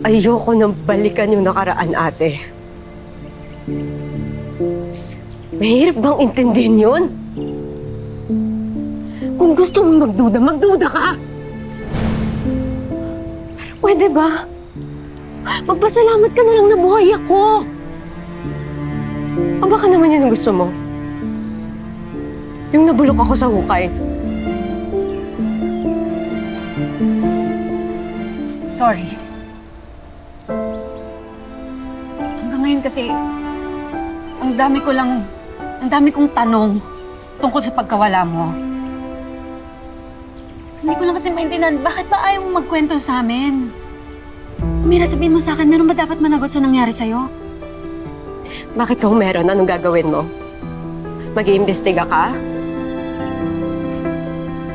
Ayoko nang balikan yung nakaraan, ate. Mahirap bang intindihin yun? Kung gusto mong magduda, magduda ka! Pero pwede ba? Magpasalamat ka na lang na buhay ako! O baka naman yun ang gusto mo? Yung nabulok ako sa hukay. Sorry. Hanggang ngayon kasi, ang dami kong tanong tungkol sa pagkawala mo. Hindi ko lang kasi maintindihan, bakit ba ayaw mo magkwento sa amin? Mira, sabihin mo sa akin, meron ba dapat managot sa nangyari sa'yo? Bakit kung meron, anong gagawin mo? Mag-iimbestiga ka?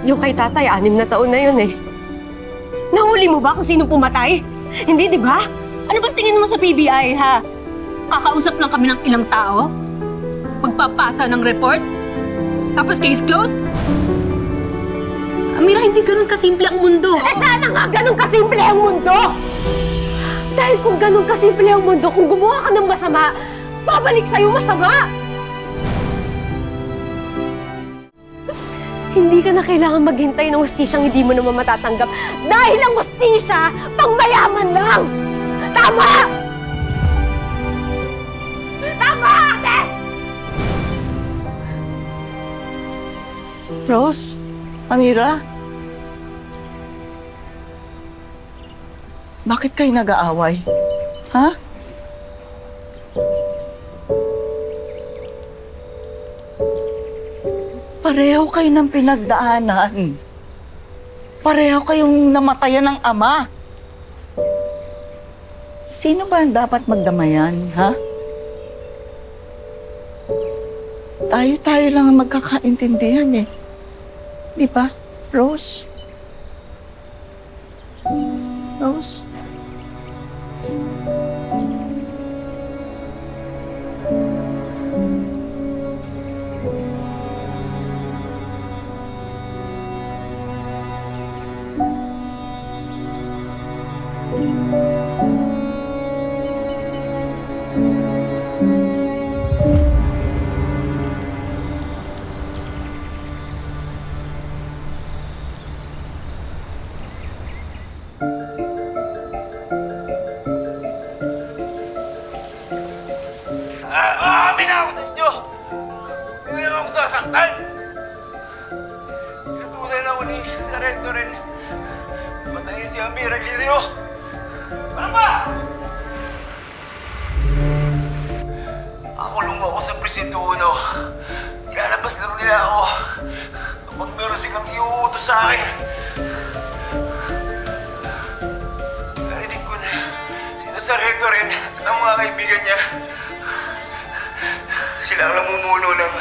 Yung kay tatay, 6 na taon na yun eh. Nahuli mo ba kung sino pumatay? Hindi, di ba? Ano bang tingin mo sa PBI, ha? Kakausap lang kami ng ilang tao? Magpapasa ng report? Tapos case closed? Amira, hindi ganun kasimple ang mundo. Eh sana nga ganun kasimple ang mundo! Dahil kung ganun kasimple ang mundo, kung gumawa ka ng masama, babalik sa'yo masama! Hindi ka na kailangan maghintay ng hustisyang hindi mo naman matatanggap dahil ang hustisya, pangmayaman lang! Tama! Tama, ate! Rose? Amira? Bakit kayo nag-aaway? Ha? Pareho kayo ng pinagdaanan. Pareho kayong namatayan ng ama. Sino ba ang dapat magdamayan, ha? Tayo-tayo lang ang magkakaintindihan eh. Di ba, Rose? Rose? Aamin na ako sa inyo! Hindi naman ako sasaktan! Pinatuloy na ako ni Sarento rin. Patayin si Amira Lirio! Ano ba? Ako ako sa Presinto 1. Ilalabas lang nila ako kapag meron silang iuutos sa akin. Narinig ko na sina Sarento rin at ang mga kaibigan niya. Sila ang namumuno ng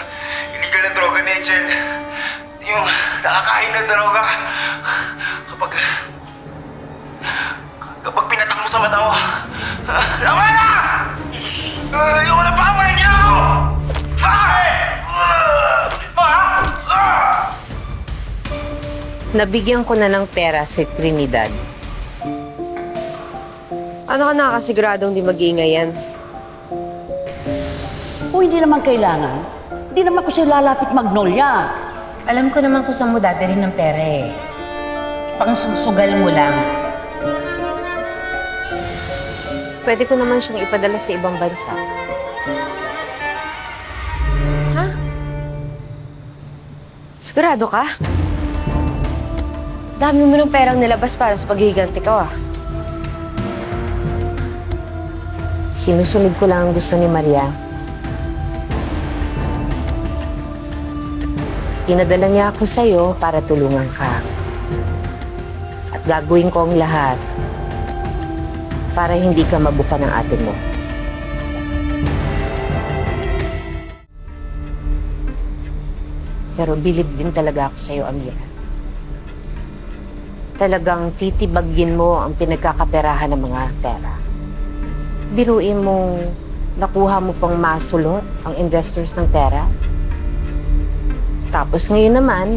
illegal na droga ni Echel. Yung nakakain na droga. Kapag pinatak mo sa mata mo. Tama na! Ayoko na pakawalan niya ako! Nabigyan ko na ng pera si Trinidad. Ano ka nakakasiguradong di mag-iingay yan? Kung hindi naman kailangan, hindi naman ko siya lalapit Magnolia. Alam ko naman kung saan mo dadalhin ng pera eh. Pangsusugal mo lang. Pwede ko naman siyang ipadala sa ibang bansa. Ha? Sigurado ka? Dami mo ng perang nilabas para sa paghihiganti ka, ah. Sinusunod ko lang ang gusto ni Maria. Pinadala niya ako sa'yo para tulungan ka. At gagawin ko ang lahat para hindi ka mabuka ng ate mo. Pero bilib din talaga ako sa'yo, Amira. Talagang titibagin mo ang pinagkakaperahan ng mga pera. Biruin mong nakuha mo pang masulot ang investors ng pera. Tapos ngayon naman,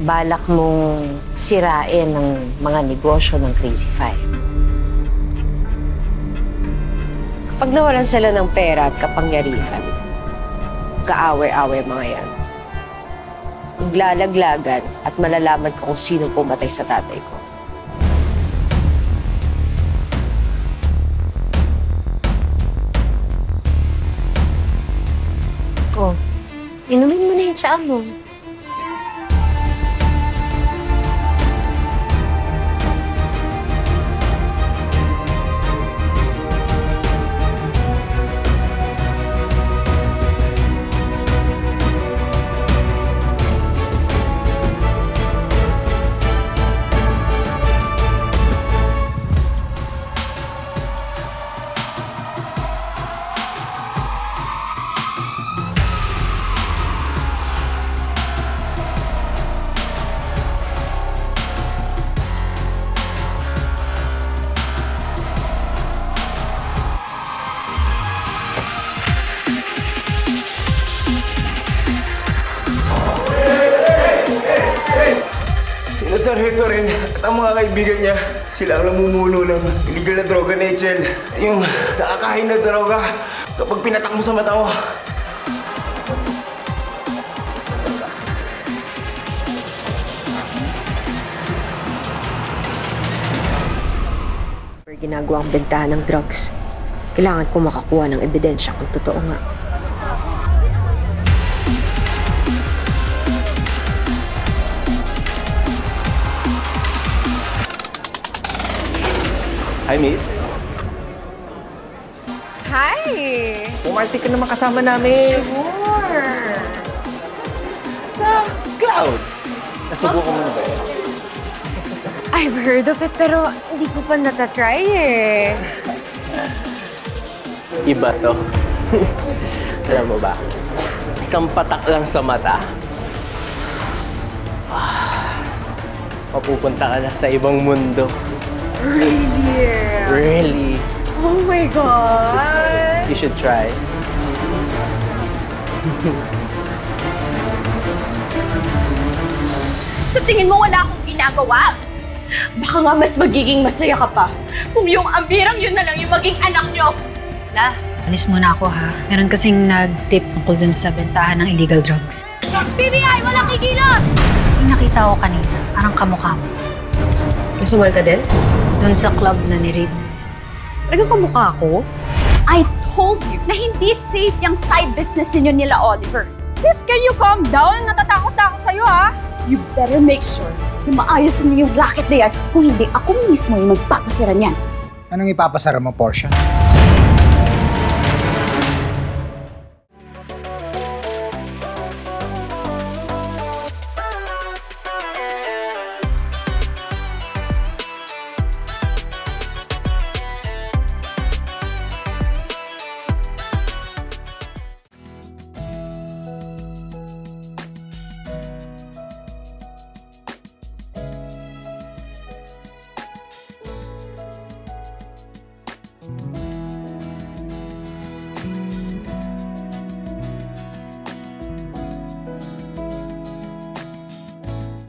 balak mong sirain ang mga negosyo ng Crazy Five. Pag nawalan sila ng pera at kapangyarihan, kaaway-away mga yan. Maglalaglagan at malalaman ko kung sino pumatay sa tatay ko. Oh, inumin mo na yung tsaa mo. Sino Sargento rin at ang mga kaibigan niya, sila ang namumuno ng illegal na droga na HL. Yung nakakain na droga kapag pinatak mo sa mata mo. Ginagawang bentahan ng drugs. Kailangan ko makakuha ng ebidensya kung totoo nga. Hi, miss. Hi! Pumarty ka naman kasama namin. Sure! Sa cloud. Nasubukan mo na ba yun? I've heard of it pero hindi ko pa natatry eh. Iba to. Alam mo ba? Isang patak lang sa mata. Mapupunta ka na sa ibang mundo. Really? Really? Oh my God! You should try. Sa tingin mo wala akong ginagawa? Baka nga mas magiging masaya ka pa kung yung Amirang yun na lang yung maging anak nyo. La, alis muna ako ha. Meron kasing nag-tip tungkol dun sa bentahan ng illegal drugs. PBI, walang kikilos! Yung nakita ko kanina, parang kamukha mo. Nasumal ka din? Dun sa club na ni-raid. Talagang kamukha ako? I told you na hindi safe yung side business ninyo nila, Oliver. Sis, can you calm down? Natatakot na ako sa'yo, ha? You better make sure na maayos na yung racket na yan kung hindi ako mismo yung magpapasira niyan. Anong ipapasara mo, Portia?